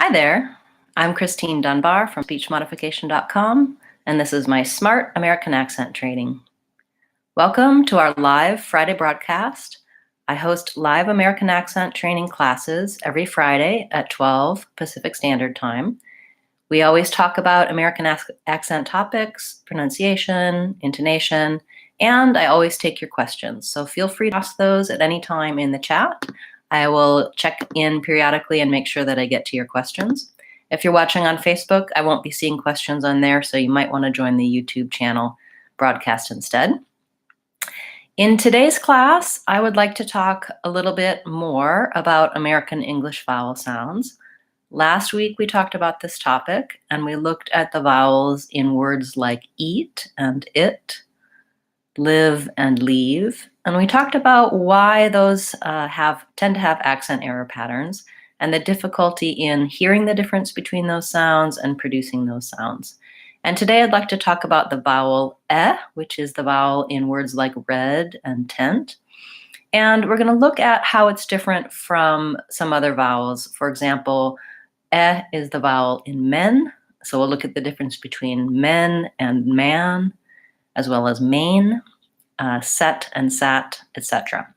Hi there, I'm Christine Dunbar from speechmodification.com, and this is my Smart American Accent Training. Welcome to our live Friday broadcast. I host live American accent training classes every Friday at 12 Pacific Standard Time. We always talk about American accent topics, pronunciation, intonation, and I always take your questions. So feel free to ask those at any time in the chat. I will check in periodically and make sure that I get to your questions. If you're watching on Facebook, I won't be seeing questions on there, so you might want to join the YouTube channel broadcast instead. In today's class, I would like to talk a little bit more about American English vowel sounds. Last week, we talked about this topic, and we looked at the vowels in words like eat and it, live and leave, and we talked about why those tend to have accent error patterns and the difficulty in hearing the difference between those sounds and producing those sounds. And today I'd like to talk about the vowel E, which is the vowel in words like red and tent. And we're going to look at how it's different from some other vowels. For example, E is the vowel in men, so we'll look at the difference between men and man, as well as main, set and sat, etc.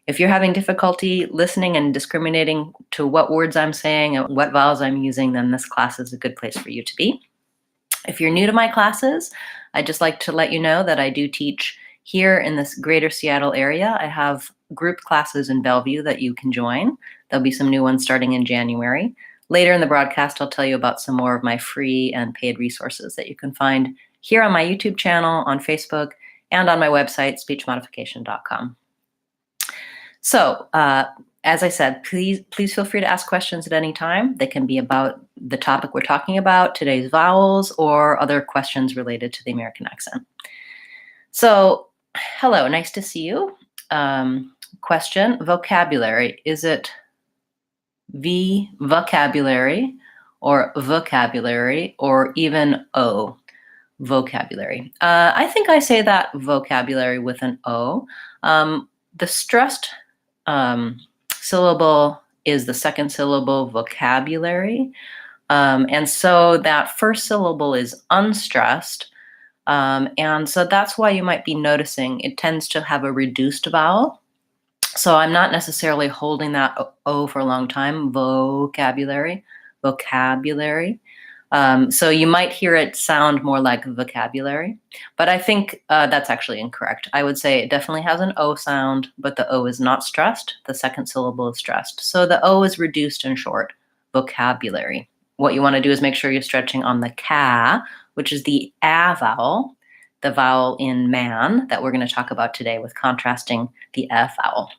If you're having difficulty listening and discriminating to what words I'm saying and what vowels I'm using, then this class is a good place for you to be. If you're new to my classes, I'd just like to let you know that I do teach here in this greater Seattle area. I have group classes in Bellevue that you can join. There'll be some new ones starting in January. Later in the broadcast, I'll tell you about some more of my free and paid resources that you can find here on my YouTube channel, on Facebook, and on my website, speechmodification.com. So, as I said, please feel free to ask questions at any time. They can be about the topic we're talking about, today's vowels, or other questions related to the American accent. So, hello, nice to see you. Question, vocabulary. Is it vocabulary, or vocabulary, or even O? Vocabulary. I think I say that vocabulary with an O. The stressed syllable is the second syllable, vocabulary. And so that first syllable is unstressed. And so that's why you might be noticing it tends to have a reduced vowel. So I'm not necessarily holding that O for a long time, vocabulary. So you might hear it sound more like vocabulary, but I think that's actually incorrect. I would say it definitely has an O sound, but the O is not stressed. The second syllable is stressed. So the O is reduced and short, vocabulary. What you want to do is make sure you're stretching on the ka, which is the A vowel, the vowel in man that we're going to talk about today with contrasting the F vowel.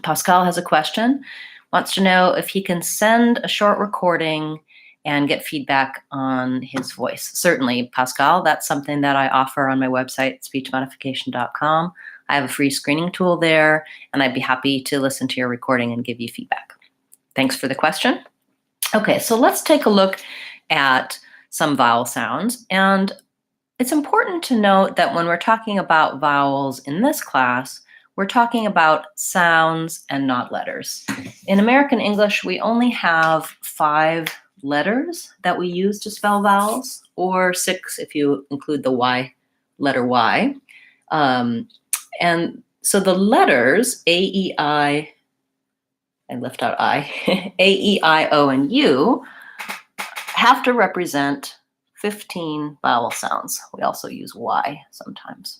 Pascal has a question, wants to know if he can send a short recording and get feedback on his voice. Certainly, Pascal, that's something that I offer on my website, speechmodification.com. I have a free screening tool there, and I'd be happy to listen to your recording and give you feedback. Thanks for the question. Okay, so let's take a look at some vowel sounds. And it's important to note that when we're talking about vowels in this class, we're talking about sounds and not letters. In American English, we only have 5 letters that we use to spell vowels, or 6 if you include the Y, letter Y. And so the letters A, E, I left out I, A, E, I, O, and U have to represent 15 vowel sounds. We also use Y sometimes.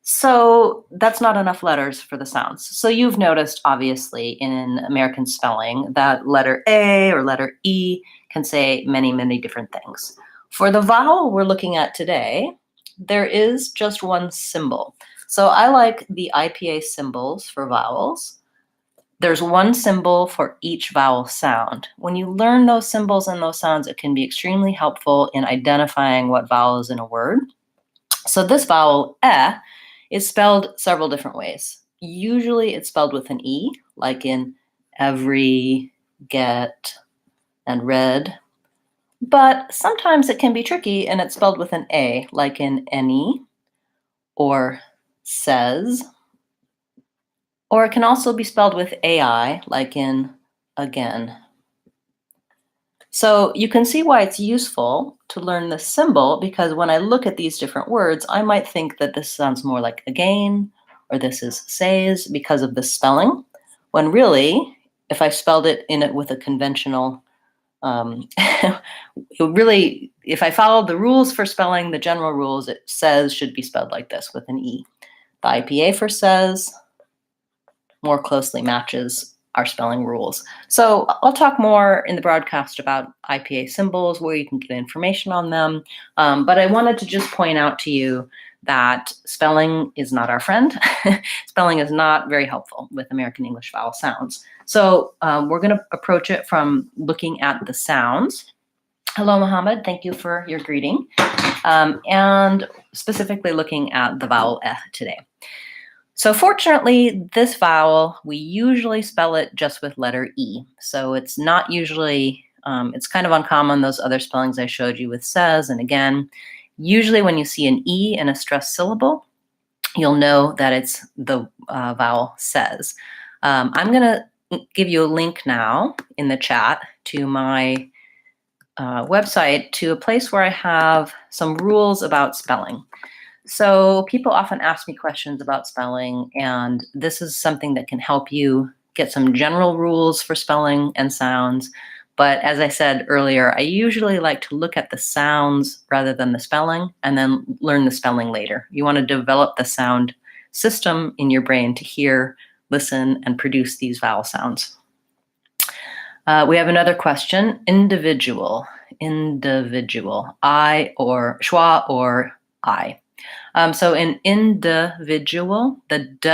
So that's not enough letters for the sounds. So you've noticed, obviously, in American spelling that letter A or letter E can say many, many different things. For the vowel we're looking at today, there is just one symbol. So I like the IPA symbols for vowels. There's one symbol for each vowel sound. When you learn those symbols and those sounds, it can be extremely helpful in identifying what vowel is in a word. So this vowel, E, is spelled several different ways. Usually it's spelled with an E, like in every, get, and read. But sometimes it can be tricky and it's spelled with an A, like in any, or says. Or it can also be spelled with AI, like in again. So you can see why it's useful to learn the symbol, because when I look at these different words, I might think that this sounds more like again, or this is says because of the spelling, when really, if I spelled it in it with a conventional, it really, if I followed the rules for spelling, the general rules, it says should be spelled like this with an E. The IPA for says more closely matches our spelling rules. So I'll talk more in the broadcast about IPA symbols, where you can get information on them. But I wanted to just point out to you that spelling is not our friend. Spelling is not very helpful with American English vowel sounds. So we're going to approach it from looking at the sounds. Hello, Mohammed. Thank you for your greeting. And specifically looking at the vowel F today. So fortunately, this vowel, we usually spell it just with letter E. So it's not usually, it's kind of uncommon, those other spellings I showed you with says and again. Usually when you see an E in a stressed syllable, you'll know that it's the vowel says. I'm going to give you a link now in the chat to my website, to a place where I have some rules about spelling. So people often ask me questions about spelling, and this is something that can help you get some general rules for spelling and sounds. But as I said earlier, I usually like to look at the sounds rather than the spelling, and then learn the spelling later. You want to develop the sound system in your brain to hear, listen, and produce these vowel sounds. We have another question. Individual. I or schwa or I. So in individual, the d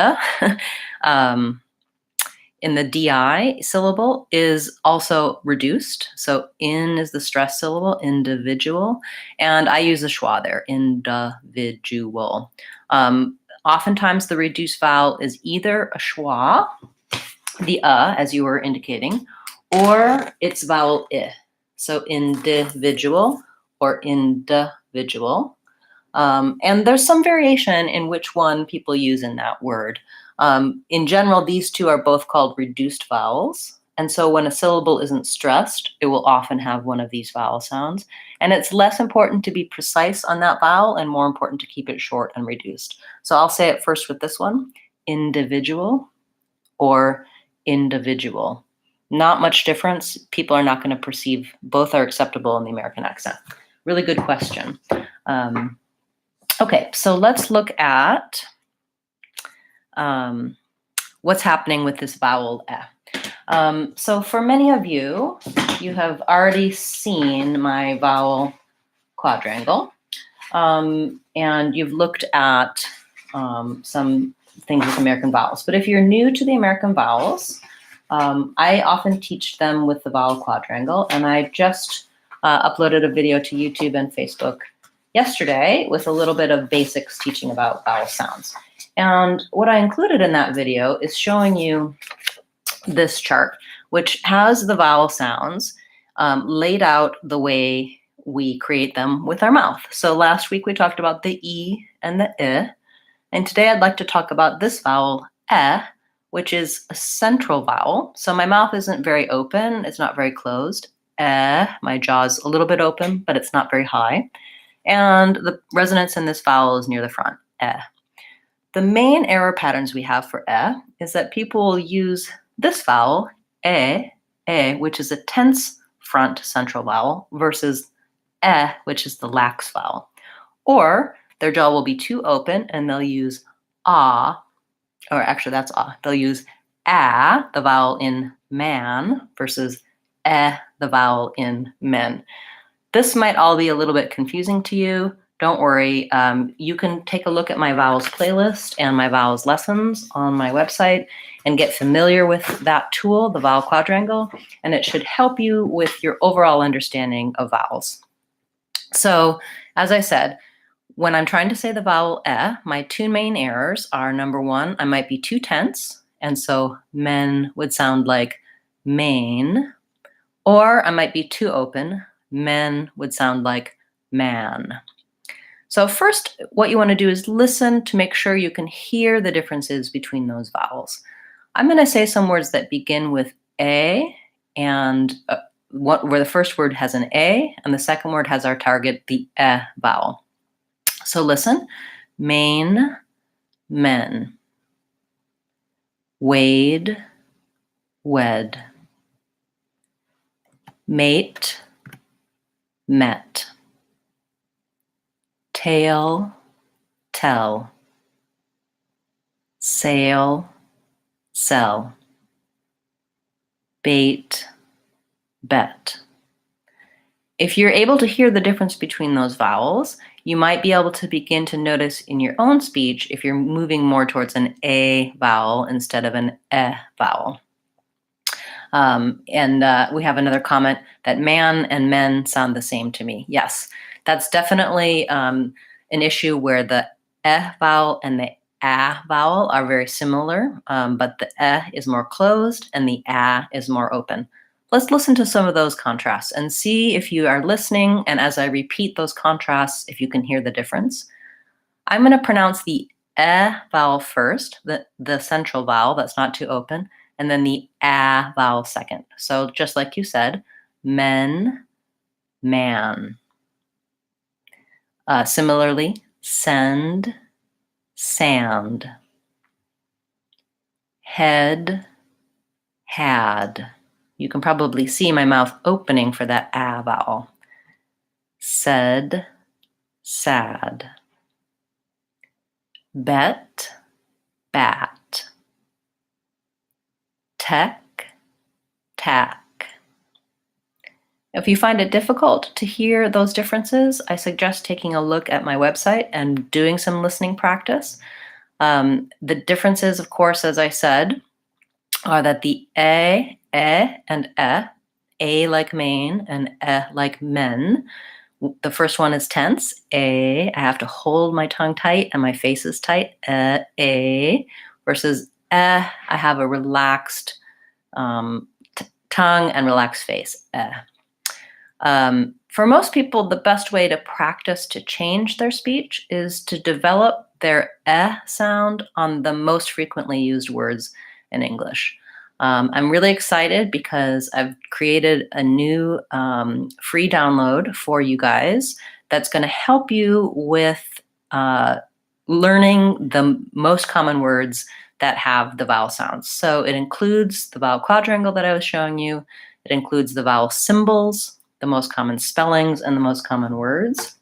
in the di syllable is also reduced. So in is the stress syllable, individual, and I use the schwa there, individual. Oftentimes the reduced vowel is either a schwa, the as you were indicating, or it's vowel I. So individual or individual. And there's some variation in which one people use in that word. In general, these two are both called reduced vowels. And so when a syllable isn't stressed, it will often have one of these vowel sounds. And it's less important to be precise on that vowel and more important to keep it short and reduced. So I'll say it first with this one, individual or individual. Not much difference. People are not going to perceive, both are acceptable in the American accent. Really good question. Okay, so let's look at what's happening with this vowel F. So for many of you, you have already seen my vowel quadrangle, and you've looked at some things with American vowels. But if you're new to the American vowels, I often teach them with the vowel quadrangle, and I just uploaded a video to YouTube and Facebook yesterday with a little bit of basics teaching about vowel sounds. And what I included in that video is showing you this chart, which has the vowel sounds laid out the way we create them with our mouth. So last week we talked about the E and the I, and today I'd like to talk about this vowel E, which is a central vowel. So my mouth isn't very open, it's not very closed. My jaw's a little bit open, but it's not very high. And the resonance in this vowel is near the front, The main error patterns we have for is that people will use this vowel, which is a tense front central vowel, versus which is the lax vowel. Or their jaw will be too open and they'll use or actually that's they'll use the vowel in man, versus the vowel in men. This might all be a little bit confusing to you. Don't worry. You can take a look at my vowels playlist and my vowels lessons on my website and get familiar with that tool, the vowel quadrangle, and it should help you with your overall understanding of vowels. So, as I said, when I'm trying to say the vowel my two main errors are, number one, I might be too tense, and so men would sound like main, or I might be too open, men would sound like man. So first, what you want to do is listen to make sure you can hear the differences between those vowels. I'm going to say some words that begin with A and where the first word has an A and the second word has our target, the vowel. So listen, main, men, wade, wed, mate, met, tail, tell, sail, sell, bait, bet. If you're able to hear the difference between those vowels, you might be able to begin to notice in your own speech if you're moving more towards an A vowel instead of an vowel. We have another comment that man and men sound the same to me. Yes, that's definitely an issue where the vowel and the a vowel are very similar, but the is more closed and the a is more open. Let's listen to some of those contrasts and see if you are listening, and as I repeat those contrasts, if you can hear the difference. I'm going to pronounce the vowel first, the central vowel that's not too open, and then the a vowel second. So just like you said, men, man. Similarly, send, sand. Head, had. You can probably see my mouth opening for that a vowel. Said, sad. Bet, bat. Tech, tack. If you find it difficult to hear those differences, I suggest taking a look at my website and doing some listening practice. The differences, of course, as I said, are that the and a like main and like men. The first one is tense, I have to hold my tongue tight and my face is tight, a, versus I have a relaxed tongue and relaxed face, For most people, the best way to practice to change their speech is to develop their sound on the most frequently used words in English. I'm really excited because I've created a new free download for you guys that's going to help you with learning the most common words that have the vowel sounds. So it includes the vowel quadrangle that I was showing you. It includes the vowel symbols, the most common spellings, and the most common words.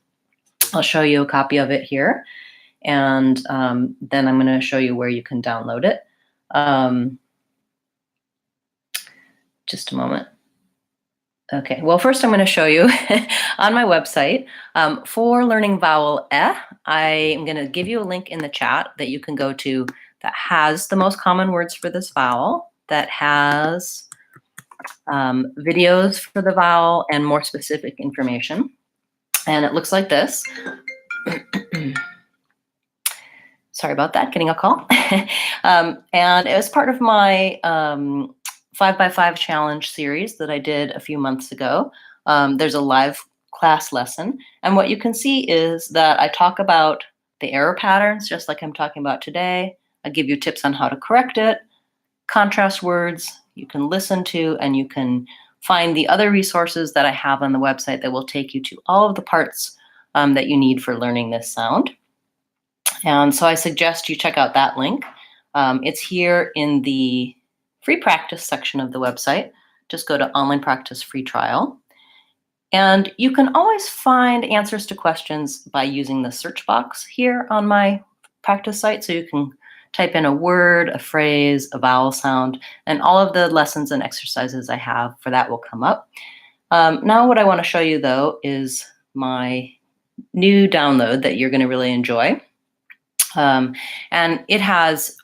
I'll show you a copy of it here. And then I'm going to show you where you can download it. Just a moment. Okay, well, first I'm going to show you on my website for learning vowel I am going to give you a link in the chat that you can go to that has the most common words for this vowel, that has videos for the vowel and more specific information. And it looks like this. Sorry about that, getting a call. And it was part of my 5x5 challenge series that I did a few months ago. There's a live class lesson. And what you can see is that I talk about the error patterns, just like I'm talking about today. I give you tips on how to correct it, contrast words you can listen to, and you can find the other resources that I have on the website that will take you to all of the parts that you need for learning this sound. And so I suggest you check out that link. It's here in the free practice section of the website. Just go to online practice free trial. And you can always find answers to questions by using the search box here on my practice site. So you can type in a word, a phrase, a vowel sound, and all of the lessons and exercises I have for that will come up. Now what I want to show you, though, is my new download that you're going to really enjoy. And it has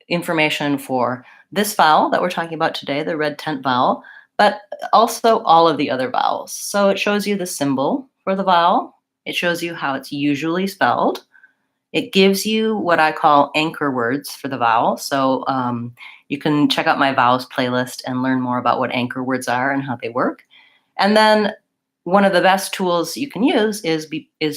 information for this vowel that we're talking about today, the red tent vowel, but also all of the other vowels. So it shows you the symbol for the vowel. It shows you how it's usually spelled. It gives you what I call anchor words for the vowel. So you can check out my vowels playlist and learn more about what anchor words are and how they work. And then one of the best tools you can use is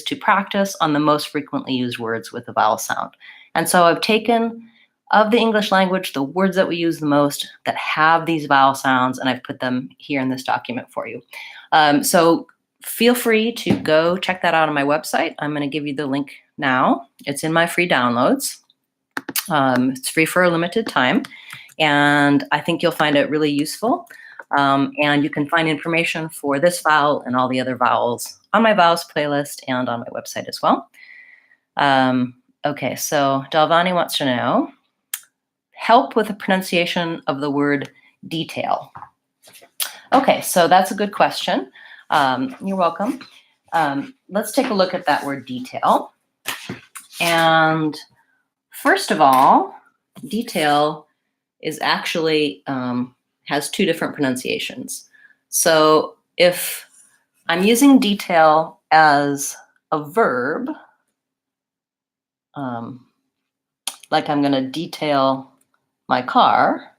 to practice on the most frequently used words with the vowel sound. And so I've taken of the English language, the words that we use the most that have these vowel sounds, and I've put them here in this document for you. So feel free to go check that out on my website. I'm going to give you the link now. It's in my free downloads. It's free for a limited time, and I think you'll find it really useful. And you can find information for this vowel and all the other vowels on my vowels playlist and on my website as well. Okay, so Dalvani wants to know, help with the pronunciation of the word detail. Okay, so that's a good question. You're welcome. Let's take a look at that word detail. And first of all, detail is actually has two different pronunciations. So if I'm using detail as a verb, like I'm going to detail my car,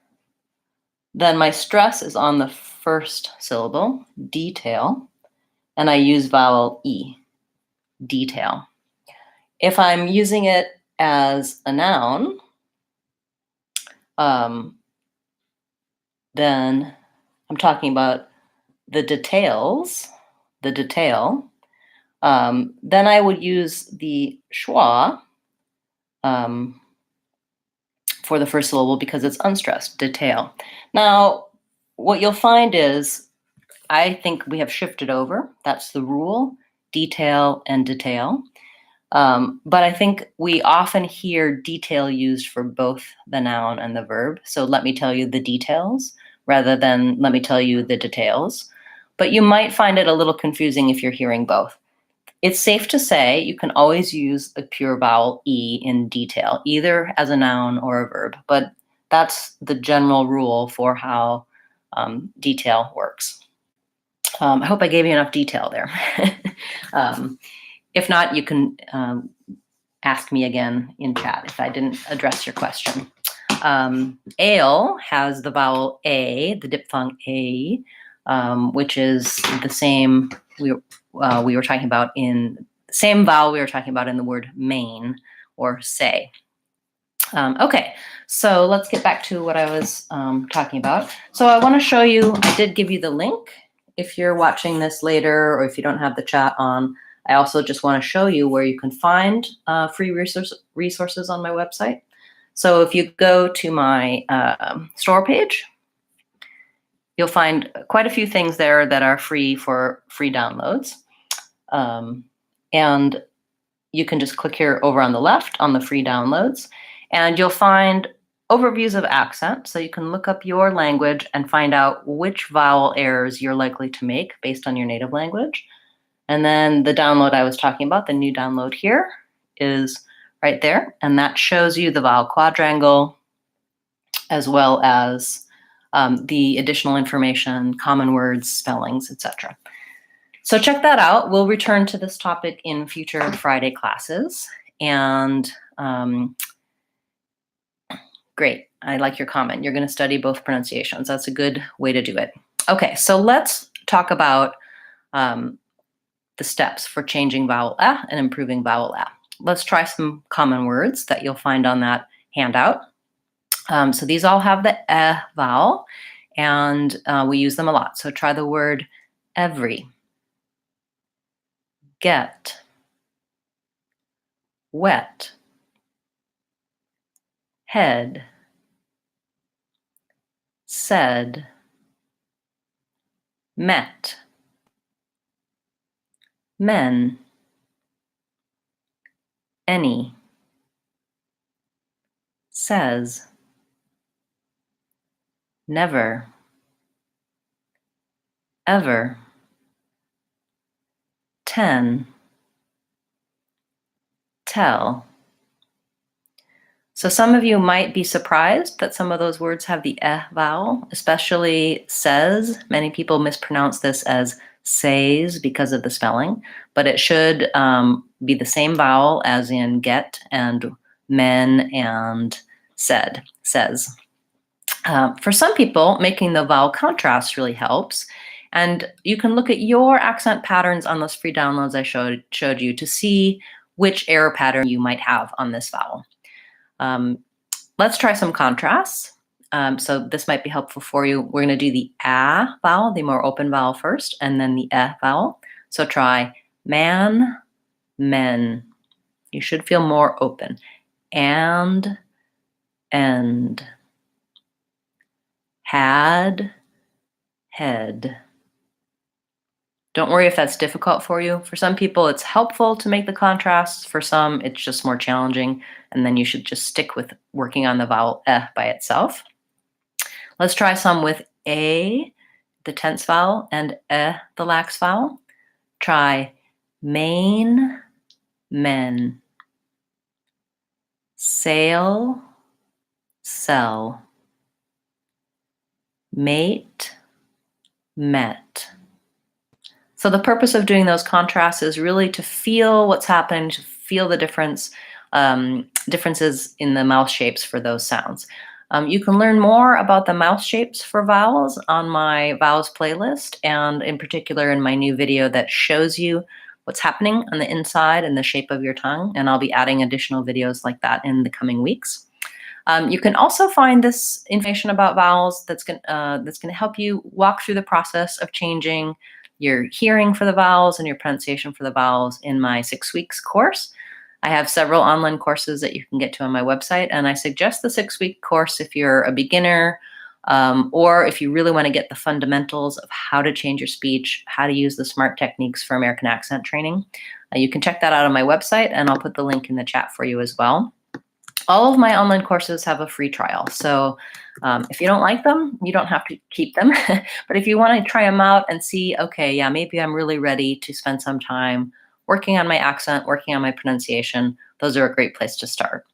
then my stress is on the first syllable, detail, and I use vowel E, detail. If I'm using it as a noun, then I'm talking about the details, the detail. Then I would use the schwa for the first syllable because it's unstressed, detail. Now, what you'll find is, I think we have shifted over. That's the rule, detail and detail. But I think we often hear detail used for both the noun and the verb. So let me tell you the details rather than let me tell you the details. But you might find it a little confusing if you're hearing both. It's safe to say you can always use a pure vowel E in detail, either as a noun or a verb. But that's the general rule for how detail works. I hope I gave you enough detail there. If not, you can ask me again in chat if I didn't address your question. Ale has the vowel A, the diphthong A, which is the same we were talking about in same vowel we were talking about in the word main or say. Okay, so let's get back to what I was talking about. So I want to show you, I did give you the link. If you're watching this later or if you don't have the chat on, I also just want to show you where you can find free resources on my website. So if you go to my store page, you'll find quite a few things there that are free for free downloads. And you can just click here over on the left on the free downloads, and you'll find overviews of accent. So you can look up your language and find out which vowel errors you're likely to make based on your native language. And then the download I was talking about, the new download here, is right there. And that shows you the vowel quadrangle, as well as the additional information, common words, spellings, etc. So check that out. We'll return to this topic in future Friday classes. And great, I like your comment. You're going to study both pronunciations. That's a good way to do it. Okay, so let's talk about the steps for changing vowel F and improving vowel F. Let's try some common words that you'll find on that handout. So these all have the E vowel, and we use them a lot. So try the word every, get, wet, head, said, met, men, any, says, never, ever, 10, tell. So some of you might be surprised that some of those words have the eh vowel, especially says. Many people mispronounce this as says because of the spelling, but it should be the same vowel as in get and men and said, says. For some people, making the vowel contrast really helps. And you can look at your accent patterns on those free downloads I showed you to see which error pattern you might have on this vowel. let's try some contrasts. So this might be helpful for you. We're going to do the A vowel, the more open vowel first, and then the E vowel. So try man, men. You should feel more open. And, end. Had, head. Don't worry if that's difficult for you. For some people, it's helpful to make the contrasts. For some, it's just more challenging. And then you should just stick with working on the vowel F by itself. Let's try some with A, the tense vowel, and the lax vowel. Try main, men. Sail, sell. Mate, met. So the purpose of doing those contrasts is really to feel what's happening, to feel the differences in the mouth shapes for those sounds. You can learn more about the mouth shapes for vowels on my vowels playlist, and in particular in my new video that shows you what's happening on the inside and the shape of your tongue, and I'll be adding additional videos like that in the coming weeks. You can also find this information about vowels that's going to help you walk through the process of changing your hearing for the vowels and your pronunciation for the vowels in my 6 weeks course. I have several online courses that you can get to on my website, and I suggest the 6-week course if you're a beginner or if you really want to get the fundamentals of how to change your speech, how to use the SMART techniques for American accent training. You can check that out on my website, and I'll put the link in the chat for you as well. All of my online courses have a free trial, so if you don't like them, you don't have to keep them. But if you want to try them out and see, okay, yeah, maybe I'm really ready to spend some time working on my accent, working on my pronunciation, those are a great place to start.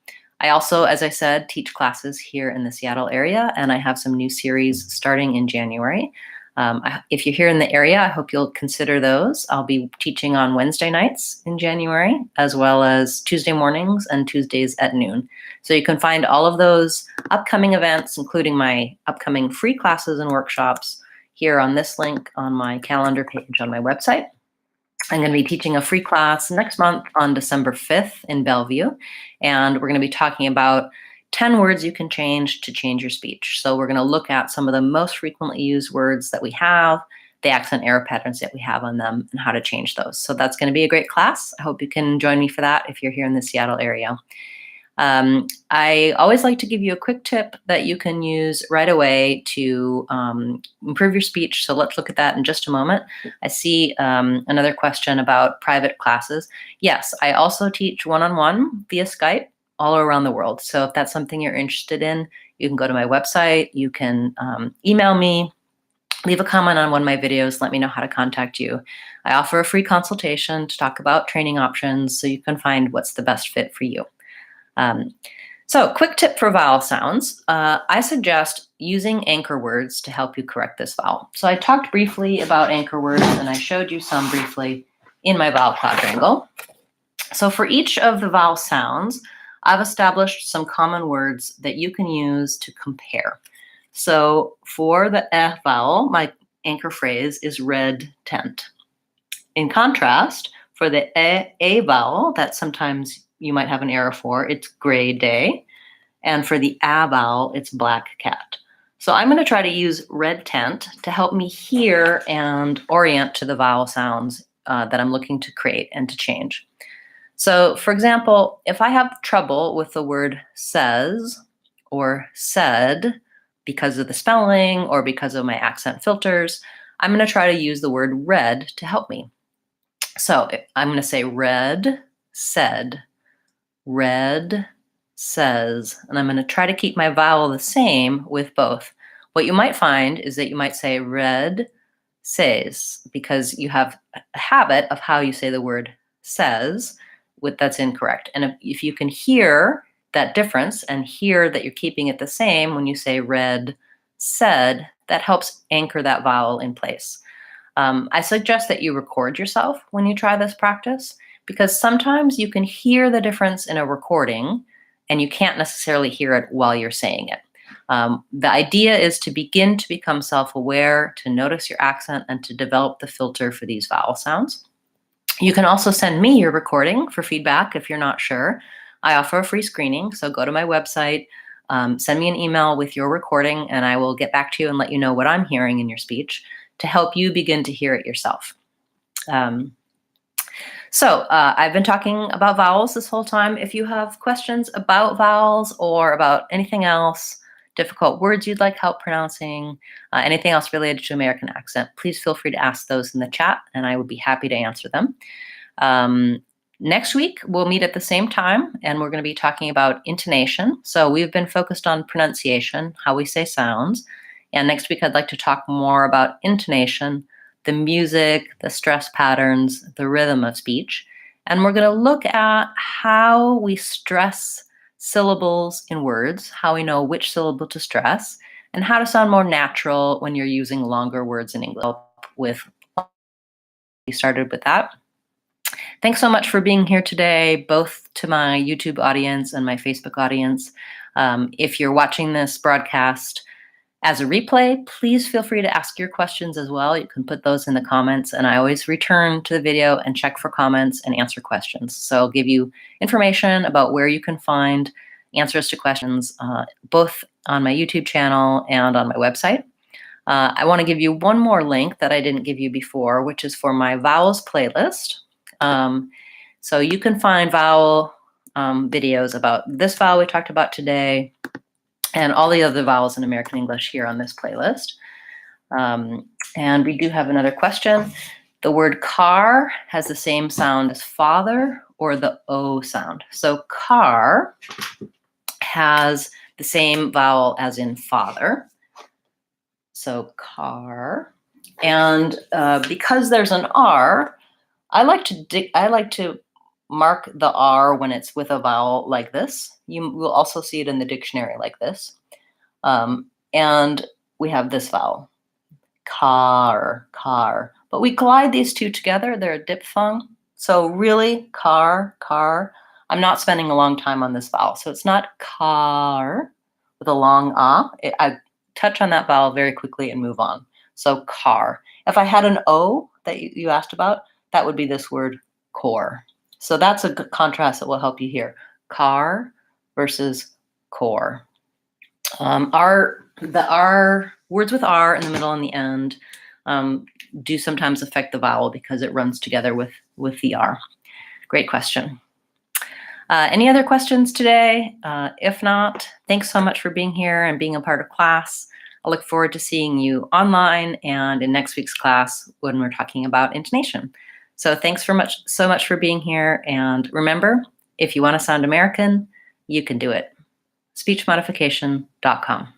I also, as I said, teach classes here in the Seattle area, and I have some new series starting in January. If you're here in the area, I hope you'll consider those. I'll be teaching on Wednesday nights in January, as well as Tuesday mornings and Tuesdays at noon. So you can find all of those upcoming events, including my upcoming free classes and workshops, here on this link on my calendar page on my website. I'm going to be teaching a free class next month on December 5th in Bellevue, and we're going to be talking about 10 words you can change to change your speech. So we're going to look at some of the most frequently used words that we have, the accent error patterns that we have on them, and how to change those. So that's going to be a great class. I hope you can join me for that if you're here in the Seattle area. I always like to give you a quick tip that you can use right away to improve your speech. So let's look at that in just a moment. I see another question about private classes. Yes, I also teach one-on-one via Skype all around the world. So if that's something you're interested in, you can go to my website, you can email me, leave a comment on one of my videos, let me know how to contact you. I offer a free consultation to talk about training options so you can find what's the best fit for you. So quick tip for vowel sounds. I suggest using anchor words to help you correct this vowel. So I talked briefly about anchor words, and I showed you some briefly in my vowel quadrangle. So for each of the vowel sounds, I've established some common words that you can use to compare. So for the F vowel, my anchor phrase is red tent. In contrast, for the A vowel, that sometimes you might have an error for, it's gray day. And for the A vowel, it's black cat. So I'm going to try to use red tent to help me hear and orient to the vowel sounds that I'm looking to create and to change. So for example, if I have trouble with the word says or said because of the spelling or because of my accent filters, I'm going to try to use the word red to help me. So I'm going to say red, said, red, says, and I'm going to try to keep my vowel the same with both. What you might find is that you might say red, says, because you have a habit of how you say the word says, that's incorrect. And if you can hear that difference and hear that you're keeping it the same when you say red, said, that helps anchor that vowel in place. I suggest that you record yourself when you try this practice, because sometimes you can hear the difference in a recording and you can't necessarily hear it while you're saying it. The idea is to begin to become self-aware, to notice your accent, and to develop the filter for these vowel sounds. You can also send me your recording for feedback if you're not sure. I offer a free screening, so go to my website, send me an email with your recording, and I will get back to you and let you know what I'm hearing in your speech to help you begin to hear it yourself. So I've been talking about vowels this whole time. If you have questions about vowels or about anything else, difficult words you'd like help pronouncing, anything else related to American accent, please feel free to ask those in the chat, and I would be happy to answer them. Next week, we'll meet at the same time, and we're going to be talking about intonation. So we've been focused on pronunciation, how we say sounds. And next week, I'd like to talk more about intonation, the music, the stress patterns, the rhythm of speech. And we're going to look at how we stress syllables in words, how we know which syllable to stress, and how to sound more natural when you're using longer words in English. We started with that. Thanks so much for being here today, both to my YouTube audience and my Facebook audience. If you're watching this broadcast as a replay, please feel free to ask your questions as well. You can put those in the comments, and I always return to the video and check for comments and answer questions. So I'll give you information about where you can find answers to questions, both on my YouTube channel and on my website. I want to give you one more link that I didn't give you before, which is for my vowels playlist. So you can find vowel videos about this vowel we talked about today and all the other vowels in American English here on this playlist. And we do have another question. The word car has the same sound as father or the O sound. So car has the same vowel as in father. So car. And because there's an R, I like to mark the R when it's with a vowel like this. You will also see it in the dictionary like this. And we have this vowel, car, car. But we glide these two together. They're a diphthong. So really, car, car. I'm not spending a long time on this vowel. So it's not car with a long ah. I touch on that vowel very quickly and move on. So car. If I had an O that you asked about, that would be this word core. So that's a good contrast that will help you here. Car versus core. Our words with R in the middle and the end do sometimes affect the vowel because it runs together with the R. Great question. Any other questions today? If not, thanks so much for being here and being a part of class. I look forward to seeing you online and in next week's class when we're talking about intonation. So thanks so much for being here. And remember, if you want to sound American, you can do it. SpeechModification.com.